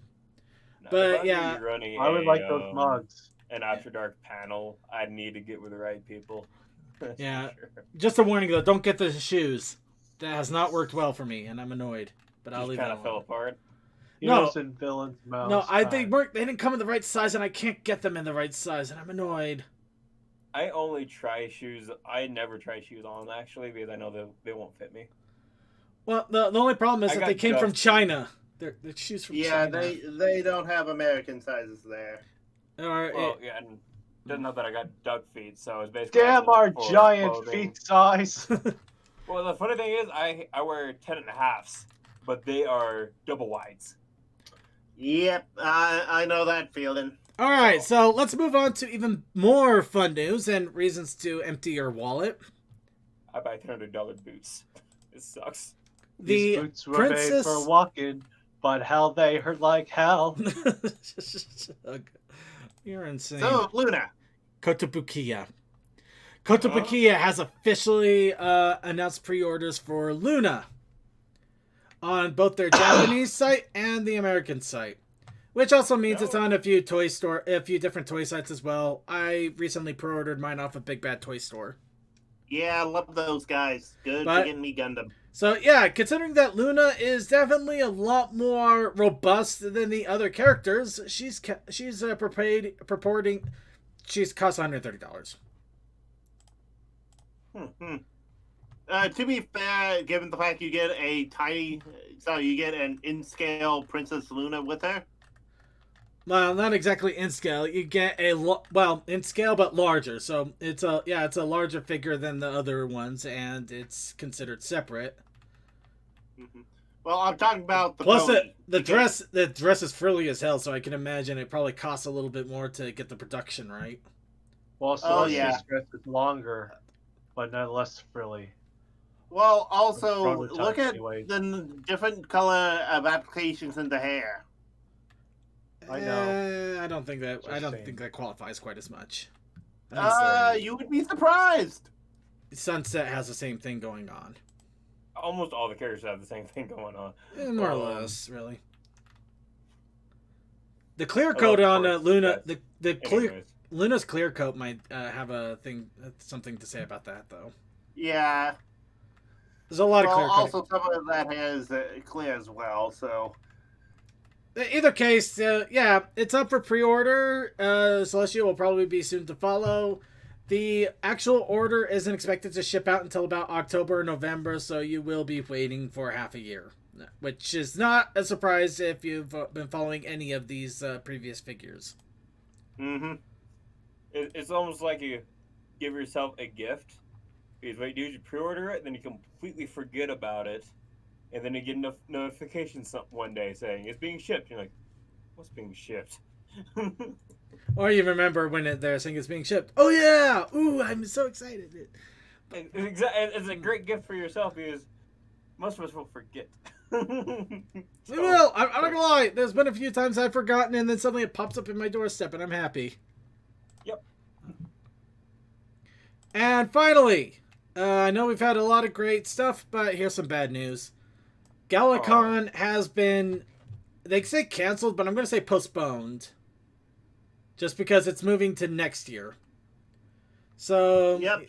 No, But, if I'm yeah, gonna be running I would like those mugs. an After Dark panel, I need to get with the right people. That's for Yeah. sure. Just a warning though, don't get the shoes. That has not worked well for me, and I'm annoyed. But I'll Just leave kind that of fell alone. apart. Heroes and villains mouse. No, they weren't. They didn't come in the right size, and I can't get them in the right size, and I'm annoyed. I only try shoes. I never try shoes on actually because I know they won't fit me. Well, the only problem is I that got they came from dust. China. They're shoes from Yeah, China. they don't have American sizes there. Or Well, yeah, and doesn't know that I got duck feet, so it's basically Damn our for giant clothing. feet size. Well, the funny thing is, I wear 10.5s, but they are double wides. Yep, I know that feeling. All right, so let's move on to even more fun news and reasons to empty your wallet. I buy $300 boots. It sucks. These The boots were made for walking, but hell, they hurt like hell. You're insane. So, Luna. Kotobukiya. Kotobukiya has officially announced pre-orders for Luna on both their Japanese site and the American site, which also means it's on a few different toy sites as well. I recently pre-ordered mine off of Big Bad Toy Store. Yeah, I love those guys. Good But- for getting me Gundam. So yeah, considering that Luna is definitely a lot more robust than the other characters, she's purporting she's cost $130. To be fair, given the fact you get you get an in-scale Princess Luna with her. Well, not exactly in scale. You get in scale but larger. So it's a larger figure than the other ones, and it's considered separate. Well, I'm talking about the Plus, pony. the dress is frilly as hell, so I can imagine it probably costs a little bit more to get the production right. Well, Oh, Celestia's yeah. dress is longer, but not less frilly. Well, also Prototype look at anyway. the different color of applications in the hair. I know. I don't think that. I don't saying. think that qualifies quite as much. At least, You would be surprised. Sunset has the same thing going on. Almost all the characters have the same thing going on. More or Um, less, really. The clear Although, coat of on course, Luna, that's- the clear Anyways, Luna's clear coat might have something to say about that though. Yeah. There's a lot of Well, clear coat. also some of that has clear as well. So Either case, yeah, it's up for pre-order. Celestia will probably be soon to follow. The actual order isn't expected to ship out until about October or November, so you will be waiting for half a year, which is not a surprise if you've been following any of these previous figures. it's almost like you give yourself a gift. Because what you do is you pre-order it, then you completely forget about it, and then you get a notification one day saying it's being shipped. You're like, what's being shipped? Or you remember when they're saying it's being shipped. Oh yeah! Ooh, I'm so excited. It's a great gift for yourself because most of us will forget. Well, I'm not gonna lie. There's been a few times I've forgotten, and then suddenly it pops up in my doorstep, and I'm happy. Yep. And finally, I know we've had a lot of great stuff, but here's some bad news. Galacon has been, they say canceled, but I'm going to say postponed. Just because it's moving to next year. So, yep.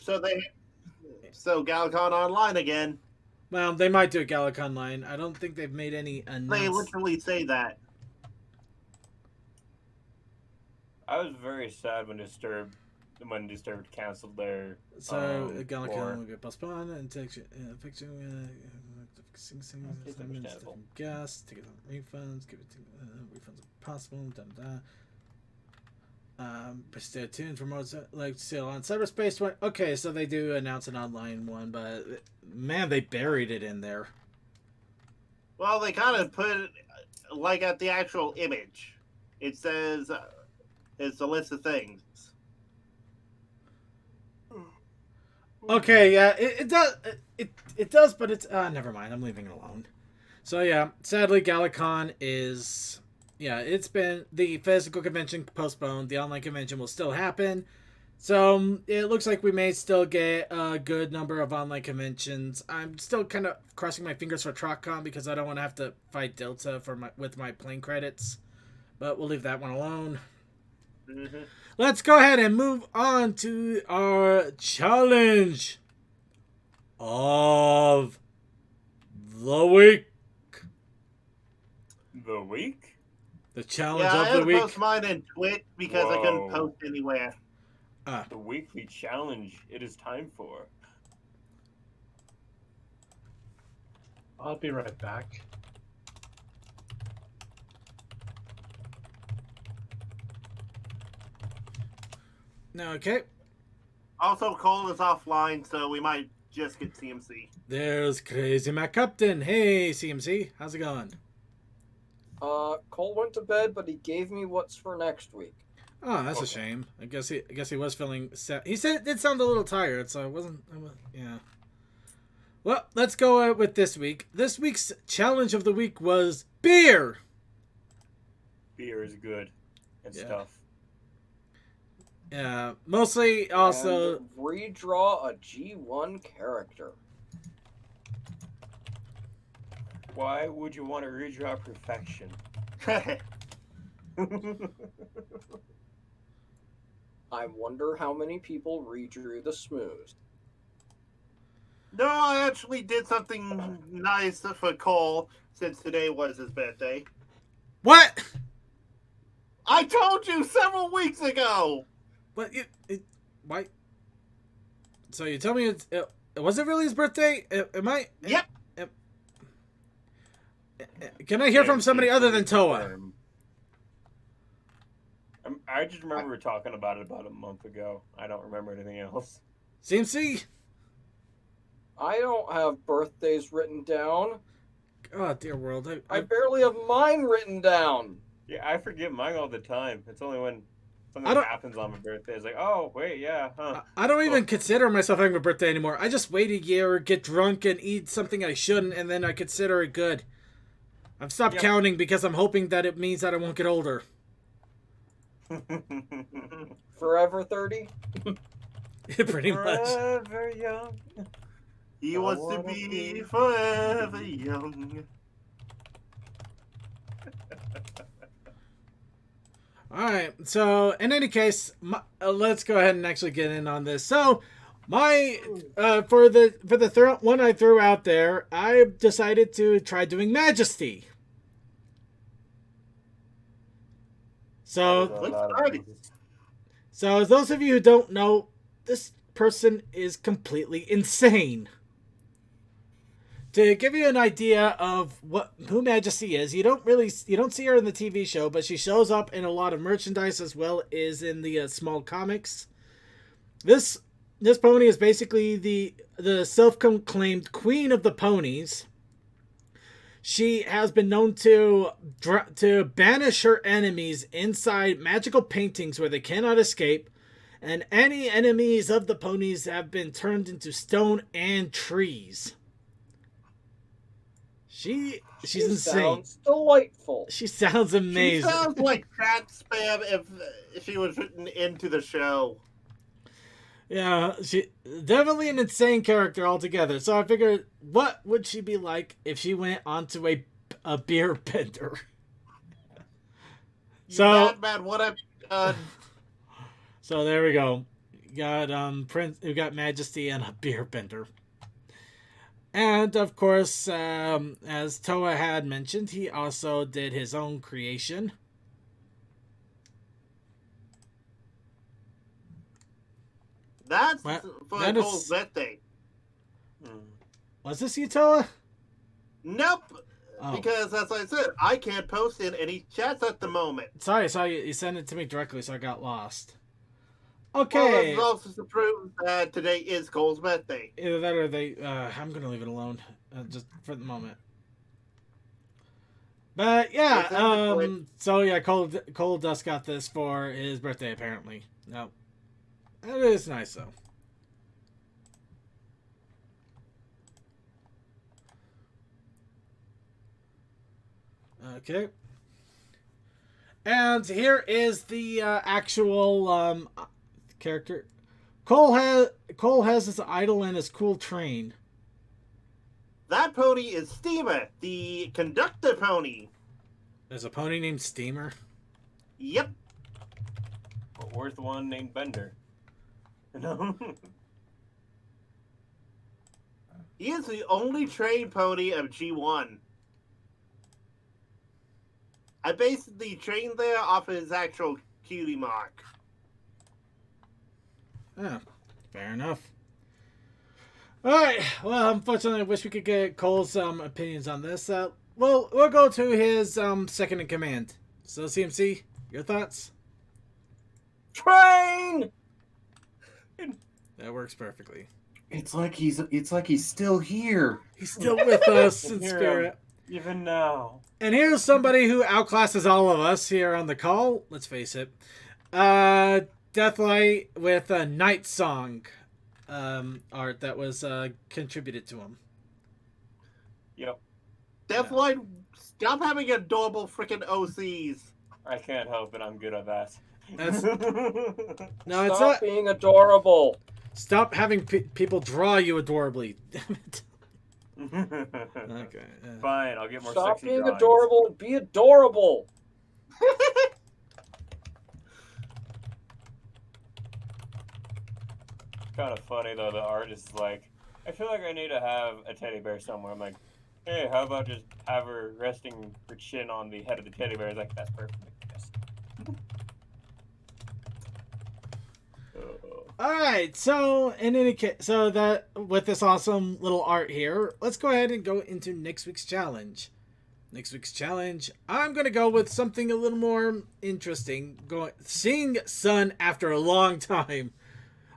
So Galacon Online again. Well, they might do a Galacon line. I don't think they've made any They announcements. literally say that. I was very sad when Disturbed canceled their. So, for- Galacon will get postponed and fiction, understandable. gas, tickets on refunds, give it to refunds if possible, stay tuned for more like sale on cyberspace. Okay, so they do announce an online one, but man, they buried it in there. Well, they kind of put it like at the actual image. It says it's a list of things. Okay, yeah, it does. It does, but it's never mind. I'm leaving it alone. So yeah, sadly, Galacon is it's been the physical convention postponed. The online convention will still happen. So it looks like we may still get a good number of online conventions. I'm still kind of crossing my fingers for TrotCon because I don't want to have to fight Delta with my plane credits. But we'll leave that one alone. Mm-hmm. Let's go ahead and move on to our challenge of the week. The week? The challenge Yeah, I of had the to week. post mine in Twitch because I couldn't Whoa. post anywhere. The weekly challenge it is time for. I'll be right back. Okay. Also, Cole is offline, so we might just get CMC. There's Crazy Mac Captain. Hey, CMC. How's it going? Cole went to bed, but he gave me what's for next week. Oh, that's a shame. I guess he was feeling sad. He said it did sound a little tired, so I wasn't. Yeah. Well, let's go with this week. This week's challenge of the week was beer. Beer is good and stuff. Yeah, mostly also And redraw a G1 character. Why would you want to redraw perfection? I wonder how many people redrew the smooth. No, I actually did something nice for Cole since today was his birthday. what? I told you several weeks ago. But why? So you tell me was it really his birthday? Am I? Yep. Can I hear from somebody other than Toa? I just remember we were talking about it about a month ago. I don't remember anything else. CMC? I don't have birthdays written down. Oh dear world! I barely have mine written down. Yeah, I forget mine all the time. It's only when something happens on my birthday. It's like, oh, wait, yeah, huh. I don't even consider myself having a birthday anymore. I just wait a year, get drunk, and eat something I shouldn't, and then I consider it good. I've stopped counting because I'm hoping that it means that I won't get older. Forever 30? Pretty much. Forever young. He wants to be forever young. Alright, so in any case, let's go ahead and actually get in on this. So, for the one I threw out there, I decided to try doing Majesty. So as those of you who don't know, this person is completely insane. To give you an idea of who Majesty is, you don't see her in the TV show, but she shows up in a lot of merchandise as well as in the small comics. This pony is basically the self-proclaimed queen of the ponies. She has been known to banish her enemies inside magical paintings where they cannot escape, and any enemies of the ponies have been turned into stone and trees. She's insane. Sounds delightful. She sounds amazing. She sounds like chat spam if she was written into the show. Yeah, she definitely an insane character altogether. So I figured, what would she be like if she went onto a beer bender? So Batman, what I've done. So there we go. You got Majesty and a beer bender. And of course, as Toa had mentioned, he also did his own creation. That's for Cole's birthday. Was this you, Toa? Nope. Oh. Because, as I said, I can't post in any chats at the moment. Sorry, you sent it to me directly, so I got lost. Okay. Well, that's also to prove that today is Cole's birthday. Either that or they... I'm going to leave it alone, just for the moment. But, yeah, so, yeah, Cole Dust got this for his birthday, apparently. No. It is nice, though. Okay. And here is the actual character. Cole has his idol and his cool train. That pony is Steamer, the conductor pony. There's a pony named Steamer. Yep. But where's the one named Bender? No. He is the only trained pony of G1. I based the train there off of his actual cutie mark. Oh, fair enough. Alright, well, unfortunately, I wish we could get Cole's opinions on this. Well, we'll go to his second in command. So, CMC, your thoughts? Train! That works perfectly. It's like he's still here. He's still with us Can in hear spirit. him, even now. And here's somebody who outclasses all of us here on the call. Let's face it. Deathlight with a Night Song art that was contributed to him. Yep. Deathlight, stop having adorable freaking OCs. I can't help it. I'm good at that. That's, no, it's Stop not. being adorable. Stop having people draw you adorably. Damn it. Okay. Fine, I'll get more Stop sexy being drawings. adorable and be adorable. Kind of funny though. The artist is like, I feel like I need to have a teddy bear somewhere. I'm like, hey, how about just have her resting her chin on the head of the teddy bear? He's like, that's perfect. Yes. All right. So in any case, so that with this awesome little art here, let's go ahead and go into next week's challenge. Next week's challenge, I'm gonna go with something a little more interesting. Seeing sun after a long time.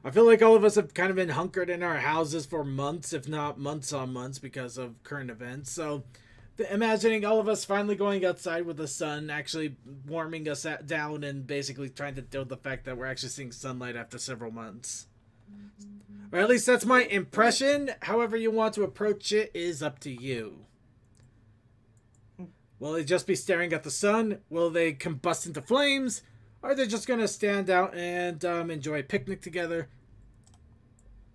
I feel like all of us have kind of been hunkered in our houses for months, if not months on months, because of current events. So, imagining all of us finally going outside with the sun actually warming us down and basically trying to deal with the fact that we're actually seeing sunlight after several months. Or at least that's my impression. However you want to approach it is up to you. Will they just be staring at the sun? Will they combust into flames? Or are they just going to stand out and enjoy a picnic together?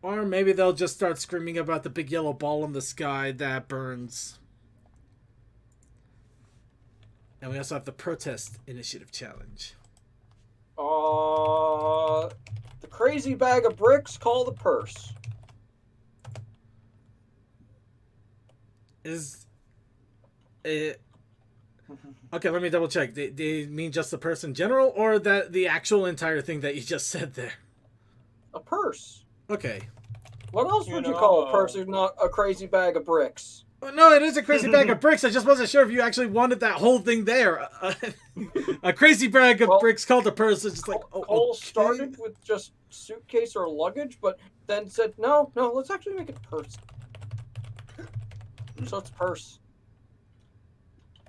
Or maybe they'll just start screaming about the big yellow ball in the sky that burns. And we also have the protest initiative challenge. The crazy bag of bricks called a purse. Is it... Okay, let me double check. Do you mean just the purse in general, or that the actual entire thing that you just said there? A purse. Okay. What else would you call a purse if not a crazy bag of bricks? No, it is a crazy bag of bricks. I just wasn't sure if you actually wanted that whole thing there. A crazy bag of bricks called a purse. It's just like, Cole okay. started with just suitcase or luggage, but then said, no, let's actually make it a purse. So it's purse.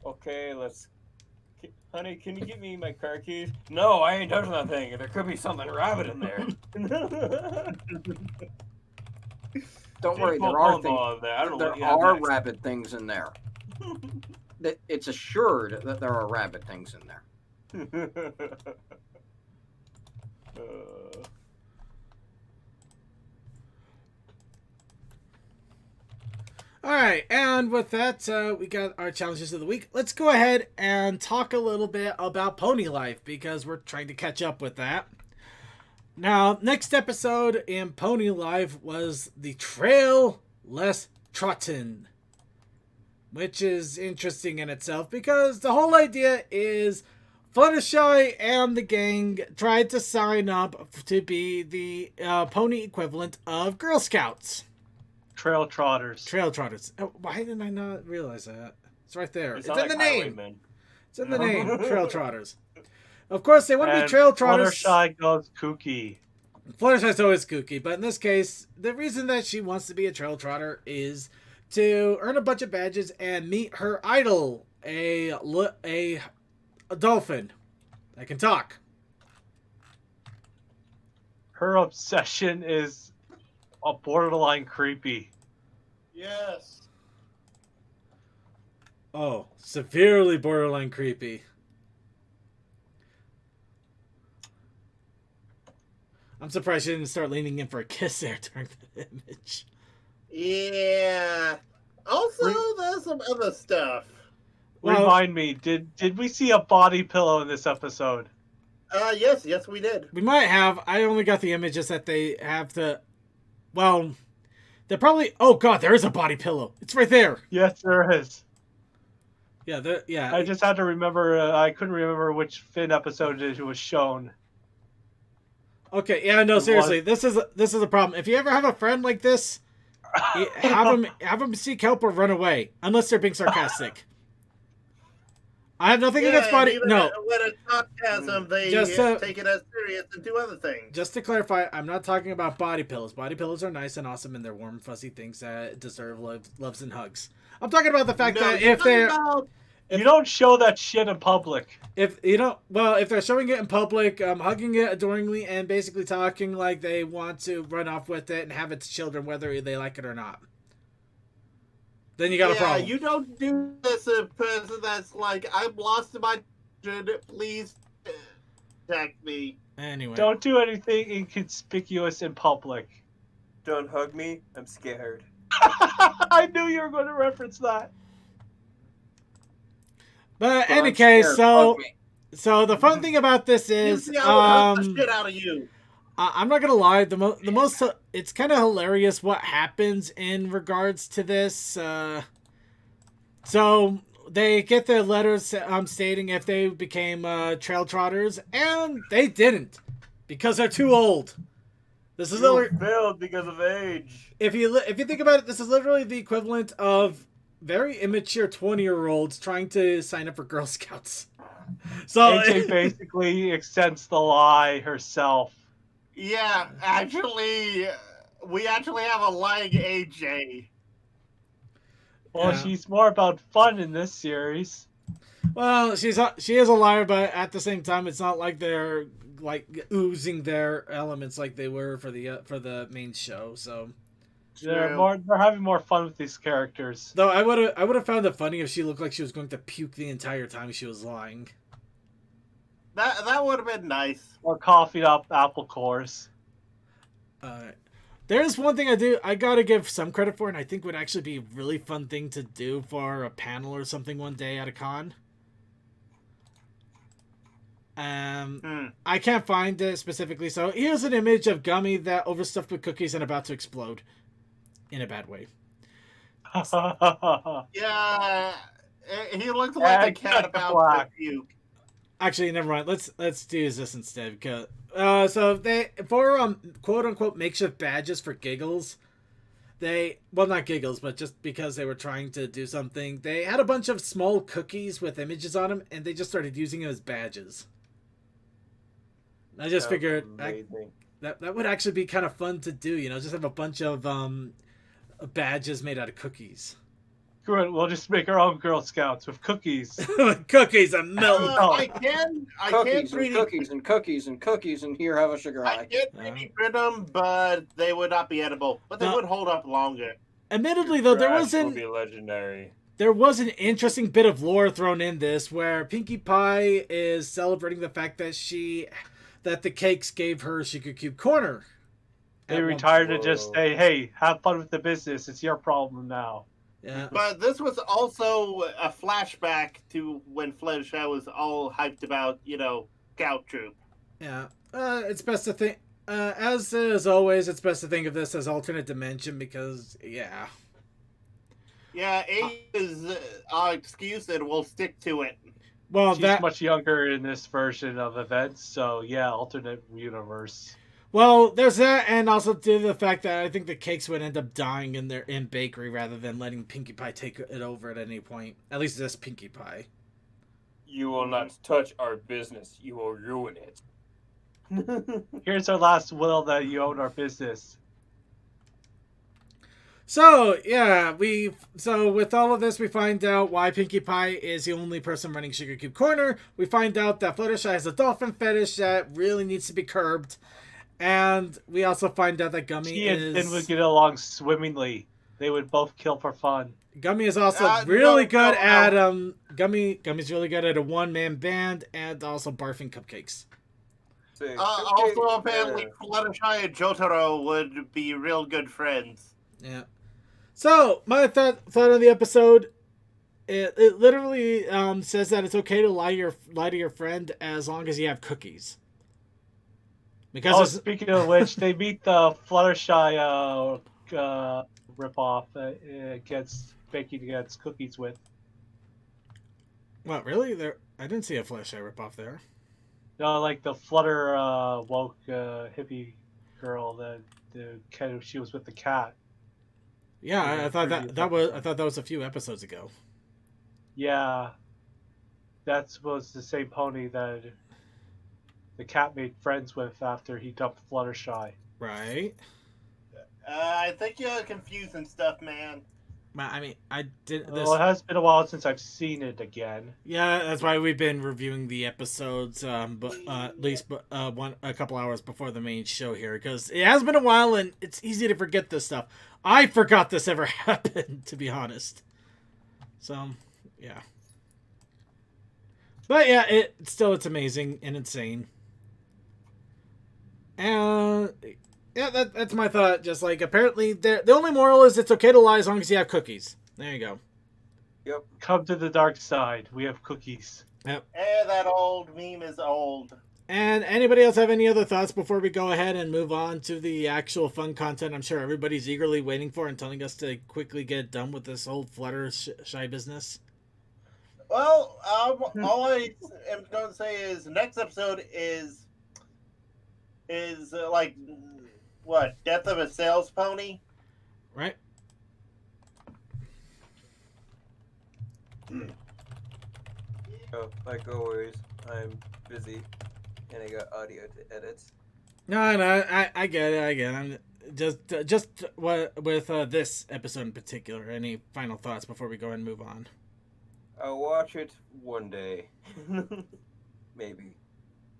Okay, honey, can you give me my car keys? No, I ain't touching that thing. There could be something rabid in there. Don't worry, there are rabid things in there. It's assured that there are rabid things in there. Alright, and with that, we got our challenges of the week. Let's go ahead and talk a little bit about Pony Life, because we're trying to catch up with that. Now, next episode in Pony Life was the Trail Less Trottin', which is interesting in itself, because the whole idea is Fluttershy and the gang tried to sign up to be the pony equivalent of Girl Scouts. Trail Trotters. Trail Trotters. Oh, why did I not realize that? It's right there. It's in like the name. Highwaymen. It's in the name. Trail Trotters. Of course, they want to be Trail Trotters. Fluttershy goes kooky. Fluttershy's always kooky, but in this case, the reason that she wants to be a Trail Trotter is to earn a bunch of badges and meet her idol, a dolphin that can talk. Her obsession is a borderline creepy. Yes. Oh, severely borderline creepy. I'm surprised she didn't start leaning in for a kiss there during the image. Yeah. Also, there's some other stuff. Well, remind me, did we see a body pillow in this episode? Yes, we did. We might have. I only got the images that they have to. Well, they're probably. Oh God, there is a body pillow. It's right there. Yes, there is. Yeah, yeah. I just had to remember. I couldn't remember which Finn episode it was shown. Okay, yeah, no, seriously, this is a problem. If you ever have a friend like this, have them seek help or run away, unless they're being sarcastic. I have nothing against body. No, when it's sarcasm, they take it as serious and do other things. Just to clarify, I'm not talking about body pillows. Body pillows are nice and awesome, and they're warm, fuzzy things that deserve loves and hugs. I'm talking about the fact that if they're you don't show that shit in public. If you don't, well, if they're showing it in public, hugging it adoringly, and basically talking like they want to run off with it and have its children, whether they like it or not, then you got a problem. You don't do this to a person that's like, I'm lost in my children, please protect me. Anyway. Don't do anything inconspicuous in public. Don't hug me, I'm scared. I knew you were going to reference that. But in any case, so the fun thing about this is, the shit out of you. I'm not gonna lie, the most it's kind of hilarious what happens in regards to this. So they get their letters stating if they became trail trotters, and they didn't because they're too old. This is failed because of age. If you think about it, this is literally the equivalent of very immature 20-year-olds trying to sign up for Girl Scouts. So AJ basically extends the lie herself. Yeah, actually, we actually have a lying AJ. Well, yeah. She's more about fun in this series. Well, she is a liar, but at the same time, it's not like they're like oozing their elements like they were for the main show. So. They're having more fun with these characters. Though I would have found it funny if she looked like she was going to puke the entire time she was lying. That would have been nice. Or coffee up apple cores. There's one thing I gotta give some credit for, and I think would actually be a really fun thing to do for a panel or something one day at a con. I can't find it specifically, so here's an image of Gummy that overstuffed with cookies and about to explode. In a bad way. Yeah, he looks like a cat about to puke. Actually, never mind. Let's do this instead. Because so they for quote unquote makeshift badges for giggles. Not giggles, but just because they were trying to do something, they had a bunch of small cookies with images on them, and they just started using them as badges. I just figured that would actually be kind of fun to do. You know, just have a bunch of badges made out of cookies. Good. We'll just make our own Girl Scouts with cookies. Cookies and milk. I can 3D cookies, and here have a sugar high. I can't 3D print them, but they would not be edible. But they would hold up longer. Admittedly, though, there was be legendary. There was an interesting bit of lore thrown in this, where Pinkie Pie is celebrating the fact that the cakes gave her Sugar Cube Corner. They retired to just say, hey, have fun with the business. It's your problem now. Yeah. But this was also a flashback to when Fluttershy was all hyped about, Scout Troop. Yeah. It's best to think, as always, it's best to think of this as alternate dimension because, yeah. Yeah, age is our excuse and we'll stick to it. Well, she's much younger in this version of events, so yeah, alternate universe. Well, there's that, and also due to the fact that I think the cakes would end up dying in bakery rather than letting Pinkie Pie take it over at any point. At least this Pinkie Pie. You will not touch our business. You will ruin it. Here's our last will that you own our business. So, yeah, with all of this, we find out why Pinkie Pie is the only person running Sugar Cube Corner. We find out that Fluttershy has a dolphin fetish that really needs to be curbed. And we also find out that Gummy and Finn would get along swimmingly. They would both kill for fun. Gummy is also really good at Gummy's really good at a one-man band and also barfing cupcakes. say. Also, apparently, Fluttershy and Jotaro would be real good friends. Yeah. So, my thought on the episode, it literally says that it's okay to lie to your friend as long as you have cookies. Because speaking of which, they meet the Fluttershy ripoff against baking against cookies with. What, really? I didn't see a Fluttershy ripoff there. No, like the Flutter woke hippie girl that she was with the cat. Yeah, I thought that was a few episodes ago. Yeah, that was the same pony that the cat made friends with after he dumped Fluttershy. Right. I think you're confusing stuff, man. I mean, I did. Well, it has been a while since I've seen it again. Yeah, that's why we've been reviewing the episodes, but at least a couple hours before the main show here, because it has been a while and it's easy to forget this stuff. I forgot this ever happened, to be honest. So, yeah. But yeah, it's amazing and insane. And yeah, that's my thought. Just like, apparently, the only moral is it's okay to lie as long as you have cookies. There you go. Yep. Come to the dark side. We have cookies. Yep. That old meme is old. And anybody else have any other thoughts before we go ahead and move on to the actual fun content I'm sure everybody's eagerly waiting for and telling us to quickly get done with this whole Fluttershy business? Well, all I am going to say is next episode is like, what, Death of a Sales Pony? Right. Oh, like always, I'm busy, and I got audio to edit. No, I get it. I'm just what with this episode in particular. Any final thoughts before we go ahead and move on? I'll watch it one day. Maybe.